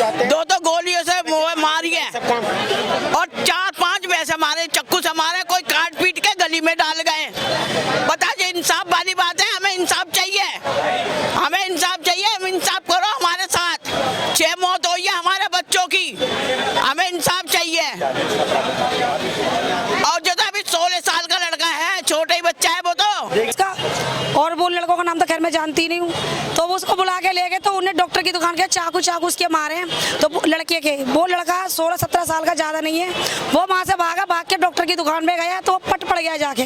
दो गोलियों से मारी है और 4-5 वैसे मारे, चक्कू से मारे, कोई काट पीट के गली में डाल गए। बताइए, इंसाफ वाली बात है। हमें इंसाफ चाहिए, हमें इंसाफ चाहिए। हम इंसाफ करो हमारे साथ। 6 मौत हुई है हमारे बच्चों की, हमें इंसाफ चाहिए। और जो अभी 16 साल का लड़का है, छोटा ही बच्चा है वो तो। और वो लड़कों का नाम तो खैर मैं जानती नहीं हूँ, तो वो उसको बुला के ले गए, तो उन्हें डॉक्टर की दुकान के चाकू उसके मारे हैं। तो लड़के के, वो लड़का 16-17 साल का ज़्यादा नहीं है, वो वहाँ से भाग के डॉक्टर की दुकान में गया, तो वो पट पड़ गया जाके।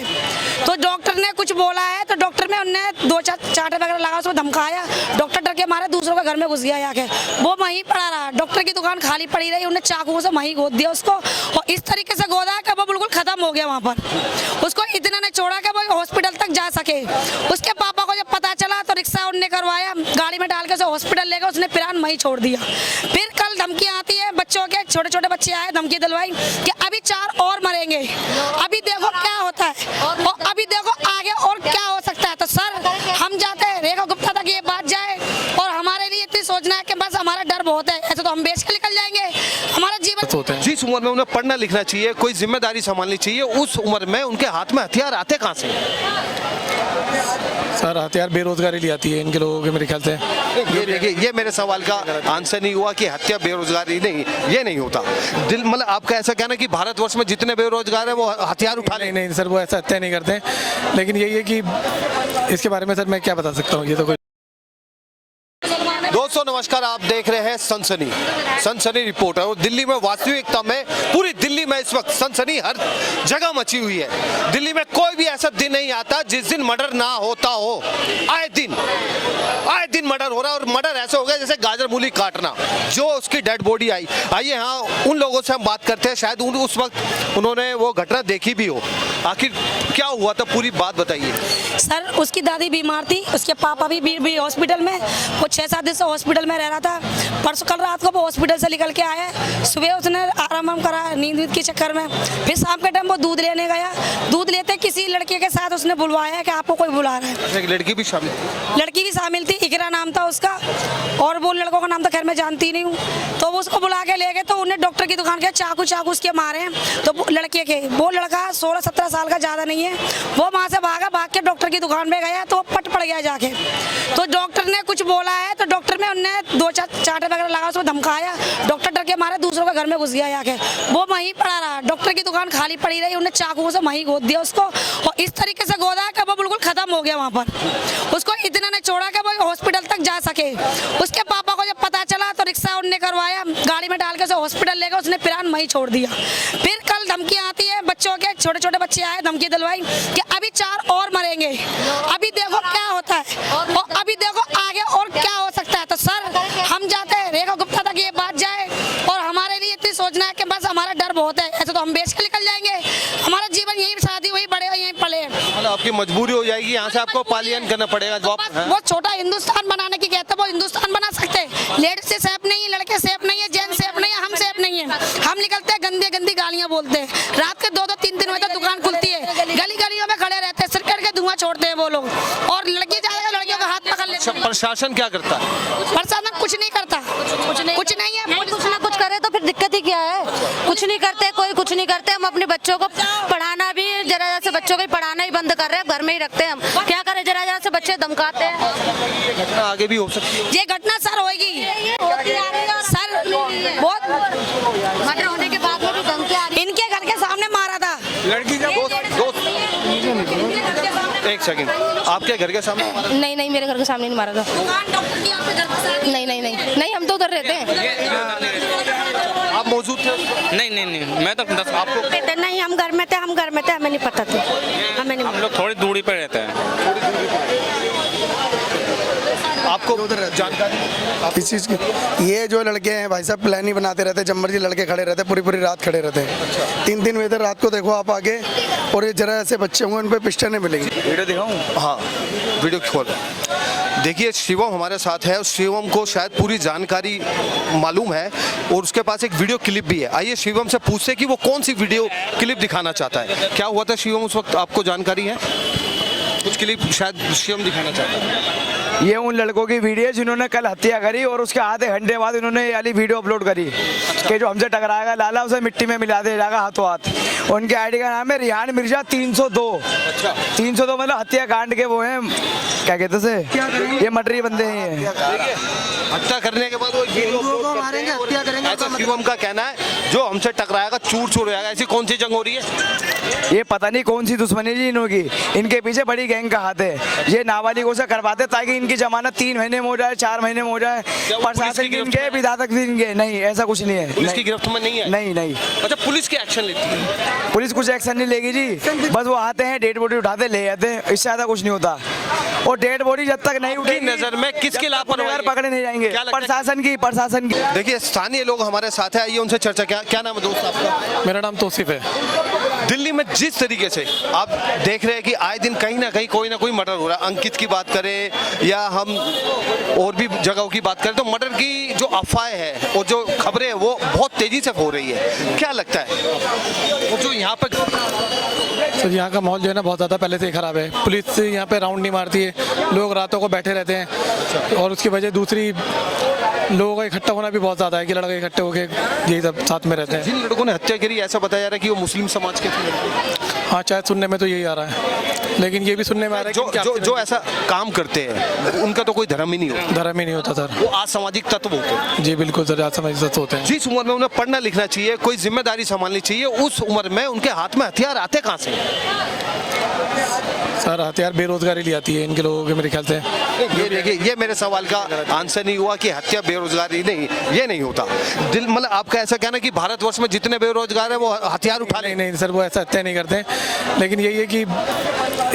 तो डॉक्टर ने कुछ बोला है, तो डॉक्टर में उनने 2-4 चांटे वगैरह लगा, उसको धमकाया। डॉक्टर डर के मारे दूसरों के घर में घुस गया जाके, वो वहीं पड़ा रहा। डॉक्टर की दुकान खाली पड़ी रही, उन्हें चाकू से वहीं गोद दिया उसको, और इस तरीके से गोदा कि वो बिल्कुल खत्म हो गया वहाँ पर। उसको इतना ने छोड़ा कि वो हॉस्पिटल तक जा सके। उसके पापा को जब पता चला तो रिक्शा उनने करवाया, गाड़ी में डाल के उसे हॉस्पिटल ले गए, उसने प्राण वहीं छोड़ दिया। फिर कल धमकियां आती है बच्चों के, छोटे बच्चे आए, धमकी दिलवाई कि अभी 4 और मरेंगे, अभी देखो क्या होता है, और अभी देखो आगे और क्या हो सकता है। तो सर, हम जाते हैं रेखा गुप्ता तक ये बात जाए, और हमारे लिए इतनी सोचना है कि बस हमारा डर बहुत है, ऐसे तो हम बेच के निकल जाएंगे। हमारा जीवन जिस उम्र में उन्हें पढ़ना लिखना चाहिए, कोई जिम्मेदारी संभालनी चाहिए, उस उम्र में उनके हाथ में हथियार आते कहाँ से? सर, हथियार बेरोजगारी ले आती है इनके लोगों के, मेरे ख्याल से। ये देखिए, ये मेरे सवाल का आंसर नहीं हुआ कि हत्या बेरोजगारी नहीं, ये नहीं होता। दिल मतलब आपका ऐसा कहना कि भारतवर्ष में जितने बेरोजगार है वो हथियार उठा ले? नहीं सर, वो ऐसा हत्या नहीं करते, लेकिन यही है कि इसके बारे में सर मैं क्या बता सकता हूँ, ये तो कोई। दोस्तों नमस्कार, आप देख रहे हैं सनसनी रिपोर्ट है। और दिल्ली में वास्तविकता में, पूरी दिल्ली में इस वक्त सनसनी हर जगह मची हुई है। दिल्ली में कोई भी ऐसा दिन नहीं आता जिस दिन मर्डर ना होता हो। आए दिन मर्डर हो रहा है, और मर्डर ऐसे हो गया जैसे गाजर मूली काटना। जो उसकी डेड बॉडी आई, आइए हाँ उन लोगों से हम बात करते हैं, शायद उस वक्त उन्होंने वो घटना देखी भी हो। आखिर क्या हुआ था, पूरी बात बताइए। सर, उसकी दादी बीमार थी, उसके पापा भी हॉस्पिटल में, वो 6-7 दिन से हॉस्पिटल में रह रहा था। परसों कल रात को वो हॉस्पिटल से निकल के आया, सुबह उसने आराम करा नींद के चक्कर में। फिर शाम के टाइम वो दूध लेने गया, दूध लेते किसी लड़के के साथ उसने बुलवाया कि आपको कोई बुला रहा है। लड़की भी शामिल थी, इकरा नाम था उसका, और वो लड़कों का नाम तो खैर मैं जानती नहीं हूँ। तो वो उसको बुला के ले गए, तो उन्हें डॉक्टर की दुकान के चाकू उसके मारे हैं। तो लड़के के, वो लड़का 16-17 साल का ज़्यादा नहीं है, वो वहाँ से भाग के डॉक्टर की दुकान में गया, तो वो पट पड़ गया जाके। तो डॉक्टर ने कुछ बोला है, तो डॉक्टर में उनने 2-4 चांटे वगैरह लगा, उसको धमकाया। डॉक्टर डर के मारे दूसरों के घर में घुस गया जाके, वो वहीं पड़ा रहा। डॉक्टर की दुकान खाली पड़ी रही, उन्हें चाकू से वहीं गोद दिया उसको, और इस तरीके से गोदा कि वो बिल्कुल खत्म हो गया वहाँ पर। उसको इतना ने छोड़ा कि वो हॉस्पिटल तक जा सके। उसके पापा को जब पता चला तो रिक्शा उनने करवाया, गाड़ी में डाल के उसे हॉस्पिटल ले गए, उसने प्राण वहीं छोड़ दिया। फिर कल धमकियां आती है बच्चों के, छोटे बच्चे आए, धमकी दिलवाई कि अभी 4 और मरेंगे, अभी देखो क्या होता है, और अभी देखो आगे और क्या हो सकता है। तो सर, हम जाते हैं रेखा गुप्ता तक ये बात जाए, और हमारे लिए इतनी सोचना है कि बस हमारा डर बहुत है, ऐसे तो हम बेच के निकल जाएंगे। हमारा जीवन यहीं, शादी वही बड़े यहीं पले। मतलब आपकी मजबूरी हो जाएगी, यहाँ से आपको पलायन करना पड़ेगा। वो छोटा हिंदुस्तान बनाने की कहते हैं, वो हिंदुस्तान बना सकते हैं। लेडीज से सेफ नहीं है, लड़के सेफ नहीं है, जेंट्स सेफ नहीं है, हम सेफ नहीं है। हम निकलते हैं, गंदी गालियां बोलते हैं, रात के 2-3 बजे तक दुकान खुलती है, गलियों में खड़े रहते हैं, सिरकट के धुआं छोड़ते हैं वो लोग, और लड़की जाएगा लड़कियों का हाथ पकड़ लेते हैं। प्रशासन क्या करता है? प्रशासन कुछ नहीं करता, कुछ नहीं है। कुछ ना कुछ करे तो फिर दिक्कत ही क्या है? कुछ नहीं करते, कोई कुछ नहीं करते। हम अपने बच्चों को पढ़ाना भी, जरा से बच्चों को पढ़ाना ही बंद कर रहे हैं, घर में ही रखते हैं। हम क्या करें, जरा से बच्चे धमकाते हैं। घटना आगे भी हो सकती है, ये घटना सर होगी सर, बहुत मर्डर होने के बाद में भी धमकी आ रही है। इनके घर के सामने मारा था लड़की का दोस्त। एक सेकंड, आपके घर के सामने? नहीं, मेरे घर के सामने नहीं मारा था। नहीं, हम तो उधर रहते हैं। आप मौजूद थे? नहीं, मैं तो आपको नहीं, हम घर में थे, हमें नहीं पता था, हमें नहीं। हम लोग थोड़ी दूरी पर रहते हैं। आपको जानकारी इस चीज़ की? ये जो लड़के हैं भाई साहब, प्लान ही बनाते रहते हैं, जब मर्जी लड़के खड़े रहते हैं, पूरी रात खड़े रहते हैं। 3 बजे रात को देखो आप आगे, और ये जरा ऐसे बच्चे होंगे, उन पे पिस्टल नहीं मिलेगी। वीडियो दिखाऊं? हाँ, वीडियो खोल। देखिए, शिवम हमारे साथ है, शिवम को शायद पूरी जानकारी मालूम है, और उसके पास एक वीडियो क्लिप भी है। आइए शिवम से पूछते कि वो कौन सी वीडियो क्लिप दिखाना चाहता है। क्या हुआ था शिवम उस वक्त, आपको जानकारी है? कुछ क्लिप शायद शिवम दिखाना चाहता है। ये उन लड़कों की वीडियो है जिन्होंने कल हत्या करी और उसके आधे घंटे बाद इन्होंने ये वाली वीडियो अपलोड करी कि जो हमसे टकराएगा लाला उसे मिट्टी में मिला दे जाएगा हाथों हाथ। उनके आईडी का नाम है रिहान मिर्जा 302। 302 मतलब हत्याकांड के वो हैं, क्या कहते से, ये मर्डरी बंदे हैं ये। हत्या करने के बाद वो को मारेंगे, हत्या करेंगे, ऐसा शिवम का कहना है, जो हमसे टकराएगा चूर चूर हो जाएगा। ऐसी कौन सी जंग हो रही है? ये पता नहीं कौन सी दुश्मनी जी इनकी, इनके पीछे बड़ी गैंग का हाथ है। ये नाबालिगों से करवाते ताकि इनकी जमानत 3 महीने में हो जाए, 4 महीने में हो जाए। प्रशासन भी इनके, विधायक भी इनके। नहीं, ऐसा कुछ नहीं है। पुलिस की गिरफ्त में नहीं है? नहीं नहीं। अच्छा, पुलिस की एक्शन लेती है? पुलिस कुछ एक्शन नहीं लेगी जी, बस वो आते हैं, डेड बॉडी उठाते ले जाते हैं, इससे ज्यादा कुछ नहीं होता। और डेड बॉडी जब तक नहीं उठेगी, नजर में किसकी लापरवाही पकड़े नहीं जाएंगे? क्या लगता है? प्रशासन की। देखिए, स्थानीय लोग हमारे साथ हैं, आइए उनसे चर्चा। क्या नाम है दोस्त आपका? मेरा नाम तौसीफ है। दिल्ली में जिस तरीके से आप देख रहे हैं कि आए दिन कहीं ना कोई मर्डर हो रहा है, अंकित की बात करें या हम और भी जगहों की बात करें, तो मर्डर की जो अफवाहें है और जो खबरें हैं वो बहुत तेजी से हो रही है। क्या लगता है, वो जो यहाँ पर सर यहाँ का माहौल जो है ना बहुत ज़्यादा पहले से ही ख़राब है। पुलिस यहाँ पे राउंड नहीं मारती है, लोग रातों को बैठे रहते हैं और उसकी वजह दूसरी लोगों का इकट्ठा होना भी बहुत ज़्यादा है कि लड़के इकट्ठे होकर यही सब साथ में रहते हैं। जिन लड़कों ने हत्या करी, ऐसा बताया जा रहा है कि वो मुस्लिम समाज के थे। हाँ, शायद सुनने में तो यही आ रहा है, लेकिन ये भी सुनने में आ रहा है कि जो ऐसा काम करते हैं उनका तो कोई धर्म ही नहीं होता। धर्म ही नहीं होता सर, वो असामाजिक तत्व होते हैं। जी बिल्कुल सर, आज समझ सकते होते हैं। जिस उम्र में उन्हें पढ़ना लिखना चाहिए, कोई जिम्मेदारी संभालनी चाहिए, उस उम्र में उनके हाथ में हथियार आते कहाँ से? सर हथियार बेरोजगारी ले आती है इनके लोगों के, मेरे ख्याल से। ये देखिए, ये मेरे सवाल का आंसर नहीं हुआ कि हत्या बेरोजगारी नहीं, ये नहीं होता। दिल मतलब आपका ऐसा कहना कि भारतवर्ष में जितने बेरोजगार है वो हथियार उठा नहीं नहीं सर, वो ऐसा हत्या नहीं करते, लेकिन यही है कि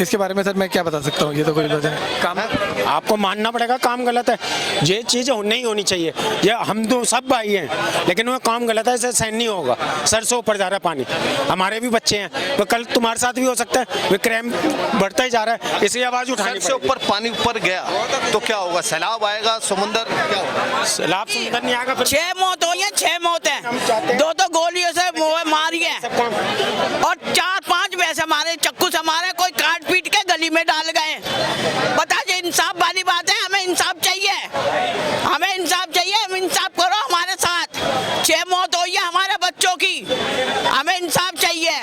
इसके बारे में सर मैं क्या बता सकता हूँ, ये तो कोई बात नहीं। काम आपको मानना पड़ेगा, काम गलत है, ये चीज़ नहीं होनी चाहिए। ये हम तो सब भाई हैं, लेकिन वो काम गलत है, इसे सहन नहीं होगा। सरसों ऊपर जा रहा है पानी, हमारे भी बच्चे हैं, वो कल तुम्हारे साथ भी हो सकता है। वो क्राइम बढ़ता ही जा रहा है, इसलिए आवाज़ उठानी से ऊपर पानी ऊपर गया तो क्या होगा? सैलाब आएगा, समुंदर क्या होगा? सैलाब समुंदर नहीं आएगा। 6 मौत हुई है, 6 मौत है, 2 गोलियों से मारी है और 4-5 वैसे मारे, चक्कू से मारे, कोई काट पीट के गली में डाल गए। बता, ये इंसाफ वाली बात है। हमें इंसाफ चाहिए, हमें इंसाफ चाहिए, हम इंसाफ करो हमारे साथ। 6 मौत हुई है हमारे बच्चों की, हमें इंसाफ चाहिए।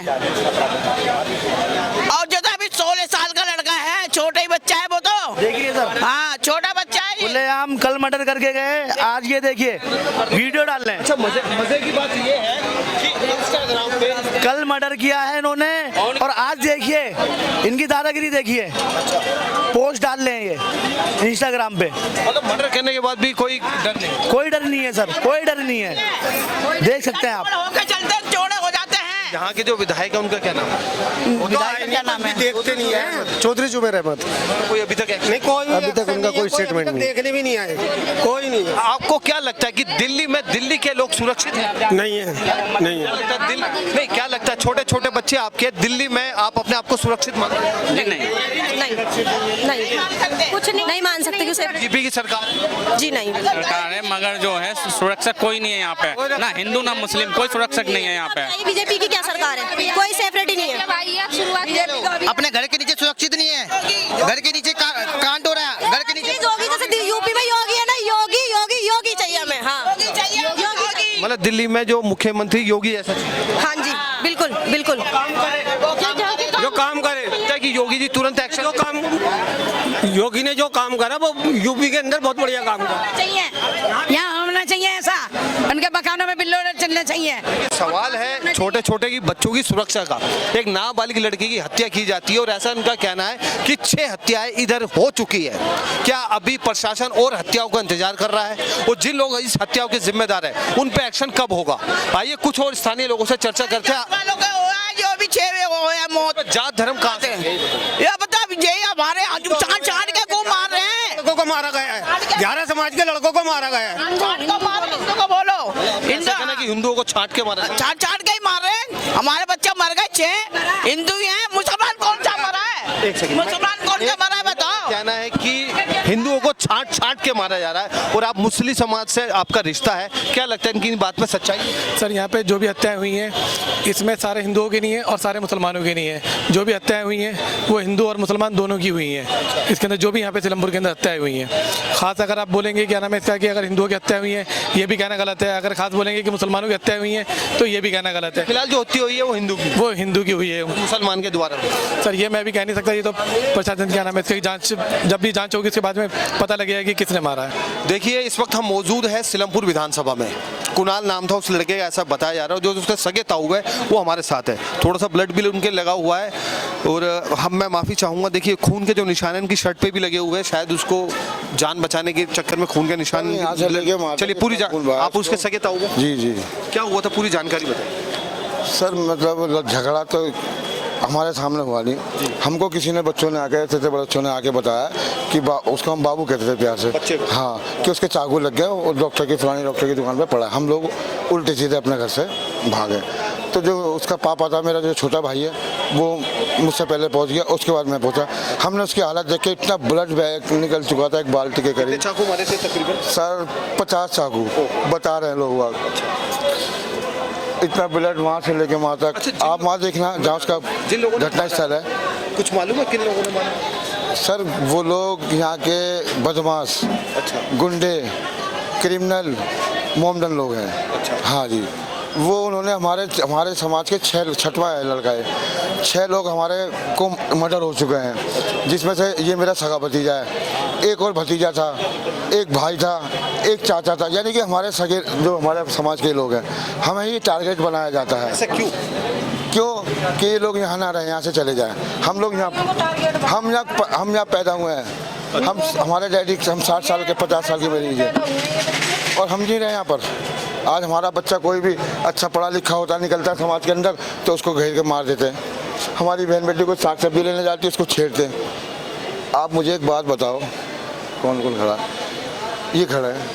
और जो अभी 16 साल का लड़का है, छोटा ही बच्चा है वो तो। देखिए सर, हाँ, छोटा बच्चा है ये। खुलेआम कल मर्डर करके गए, आज ये देखिए वीडियो डाल रहे हैं। अच्छा, मजे की बात ये है कि इंस्टाग्राम पे कल मर्डर किया है इन्होंने और आज देखिए इनकी दादागिरी देखिए, पोस्ट डाल रहे हैं ये इंस्टाग्राम पे। मतलब मर्डर करने के बाद भी कोई डर नहीं? कोई डर नहीं है सर, कोई डर नहीं है, देख सकते हैं आप। होके चलते हैं, चौड़े हो जाते हैं। यहाँ के जो विधायक है उनका क्या नाम है? विधायक का क्या नाम है? देखते नहीं है, चौधरी जुबेर अहमद। कोई अभी तक action- नहीं कोई अभी तक उनका कोई स्टेटमेंट नहीं। देखने भी नहीं आए, कोई नहीं। आपको क्या लगता है कि दिल्ली के लोग सुरक्षित हैं? नहीं है, नहीं है। लगता है नहीं, क्या लगता है छोटे छोटे बच्चे आपके दिल्ली में, आप अपने आप को सुरक्षित मानते हैं? नहीं कुछ नहीं मान सकते कि बीजेपी की सरकार जी नहीं। सरकार है मगर जो है सुरक्षक कोई नहीं है यहाँ पे, ना हिंदू ना मुस्लिम, कोई सुरक्षक नहीं है यहाँ पे। बीजेपी की क्या सरकार है, कोई सेफरेटी नहीं है। अपने घर के नीचे सुरक्षित नहीं है, घर के नीचे कांड हो रहा है, घर के नीचे। योगी जैसे यूपी में योगी है ना, योगी योगी योगी चाहिए हमें। हाँ, योगी। मतलब दिल्ली में जो मुख्यमंत्री योगी ऐसा हाँ जी, बिल्कुल बिल्कुल। जो काम करे, लगता है कि योगी जी तुरंत एक्शन, जो काम योगी ने जो काम करा वो यूपी के अंदर बहुत बढ़िया काम करा। चाहिए यहाँ होना चाहिए ऐसा, उनके मकानों में बिल्लो चलना चाहिए। सवाल है छोटे छोटे की बच्चों की सुरक्षा का। एक नाबालिग लड़की की हत्या की जाती है और ऐसा उनका कहना है कि 6 हत्याएं इधर हो चुकी है। क्या अभी प्रशासन और हत्याओं का इंतजार कर रहा है? और जिन लोग इस हत्याओं के जिम्मेदार है उन पे एक्शन कब होगा? आइए कुछ और स्थानीय लोगों से चर्चा करते हैं। जो भी 6 हुए मौत, जात धर्म कहाँ से? ये बता, ये हमारे छाड़ के को मार रहे हैं, लड़कों को मारा गया है, 11 समाज के लड़कों को मारा गया है। हिंदू को बोलो, ऐसा कहना कि हिंदुओं को छांट के मारा, छाड़ के ही मार रहे हैं। हमारे बच्चे मर गए 6 हिंदू ही हैं, मुसलमान कौन सा मरा है? एक सेकंड, मुसलमान कौन सा मरा है बताओ? कहना है कि हिंदुओं को छांट के मारा जा रहा है और आप मुस्लिम समाज से आपका रिश्ता है। क्या लगता है इनकी बात में सच्चाई? सर यहाँ पे जो भी हत्याएं हुई हैं इसमें सारे हिंदुओं की नहीं है और सारे मुसलमानों की नहीं है। जो भी हत्याएं हुई हैं वो हिंदू और मुसलमान दोनों की हुई हैं। इसके अंदर जो भी यहाँ पे सिलमपुर के अंदर हत्याएं हुई हैं, खास अगर आप बोलेंगे क्या नाम है इसका कि अगर हिंदुओं की हत्या हुई है ये भी कहना गलत है, अगर खास बोलेंगे कि मुसलमानों की हत्या हुई है तो ये भी कहना गलत है। फिलहाल जो हत्या हुई है वो हिंदू की हुई है मुसलमान के द्वारा। सर ये मैं भी कह नहीं सकता, ये तो प्रशासन क्या नाम है इसकी जांच, जब भी जांच होगी उसके बाद में पता लगेगा कि किसने मारा है। देखिए इस वक्त हम मौजूद है सिलमपुर विधानसभा में। कुणाल नाम था उस लड़के का, ऐसा बताया जा रहा है। जो उसके सगे ताऊ है वो हमारे साथ है, थोड़ा सा ब्लड भी उनके लगा हुआ है और मैं माफ़ी चाहूँगा। देखिए खून के जो निशान हैं उनकी शर्ट पे भी लगे हुए हैं, शायद उसको जान बचाने के चक्कर में खून के निशान। चलिए पूरी आप उसके सगे ताऊ हैं? जी जी। क्या हुआ था पूरी जानकारी बताइए। सर मतलब झगड़ा तो हमारे सामने हुआ नहीं, हमको किसी ने बच्चों ने आके बच्चों ने आके बताया कि उसको हम बाबू कहते थे प्यार से, हाँ, कि उसके चाकू लग गया और फलानी डॉक्टर की दुकान पे पड़ा। हम लोग उल्टे सीधे अपने घर से भागे। तो जो उसका पापा था, मेरा जो छोटा भाई है, वो मुझसे पहले पहुंच गया, उसके बाद मैं पहुंचा। हमने उसकी हालत देख के इतना ब्लड निकल चुका था, एक बाल्टी के करीब। चाकू मारे थे तकरीबन सर 50 चाकू बता रहे हैं लोग। इतना ब्लड वहाँ से लेके वहाँ तक। अच्छा, आप वहाँ देखना जहाँ उसका घटना स्थल है। कुछ मालूम है किन लोगों ने मारा? सर वो लोग यहाँ के बदमाश, गुंडे, क्रिमिनल, मोमडन लोग हैं। हाँ जी, वो उन्होंने हमारे समाज के 6वां लड़का है, 6 लोग हमारे को मर्डर हो चुके हैं, जिसमें से ये मेरा सगा भतीजा है, एक और भतीजा था, एक भाई था, एक चाचा था। यानी कि हमारे सगे जो हमारे समाज के लोग हैं, हमें ही टारगेट बनाया जाता है। ऐसा क्यों कि ये लोग यहाँ ना रहे, यहाँ से चले जाएं। हम यहाँ पैदा हुए हैं। हमारे डैडी हम 60 साल के 50 साल की मेरी एज है और हम जी रहे हैं यहाँ पर। आज हमारा बच्चा कोई भी अच्छा पढ़ा लिखा होता निकलता है समाज के अंदर तो उसको घेर के मार देते हैं। हमारी बहन बेटी को साग सब्जी लेने जाती है, उसको छेड़ते हैं। आप मुझे एक बात बताओ, कौन कौन खड़ा? ये खड़ा है।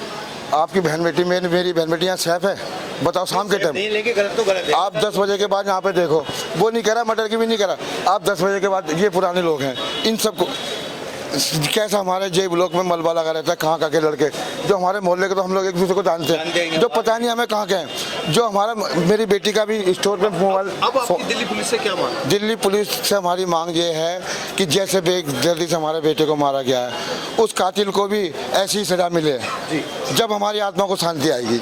आपकी बहन बेटी, मेरी बहन बेटी यहाँ सेफ है? बताओ। शाम के टाइम तो गलत है। आप 10 बजे के बाद यहाँ पे देखो, वो नहीं कह रहा, मर्डर की भी नहीं कह रहा। आप 10 बजे के बाद, ये पुराने लोग हैं, इन सबको कैसा हमारे जे ब्लॉक में मलबा लगा रहता है, कहाँ के लड़के जो हमारे मोहल्ले के, तो हम लोग एक दूसरे को जानते हैं, जो पता नहीं हमें कहाँ के हैं। जो हमारा मेरी बेटी का भी स्टोर पे मोबाइल। अब आपकी दिल्ली पुलिस से क्या मांग? दिल्ली पुलिस से हमारी मांग ये है कि जैसे जल्दी से हमारे बेटे को मारा गया है, उस कातिल को भी ऐसी सजा मिले, जब हमारी आत्मा को शांति आएगी।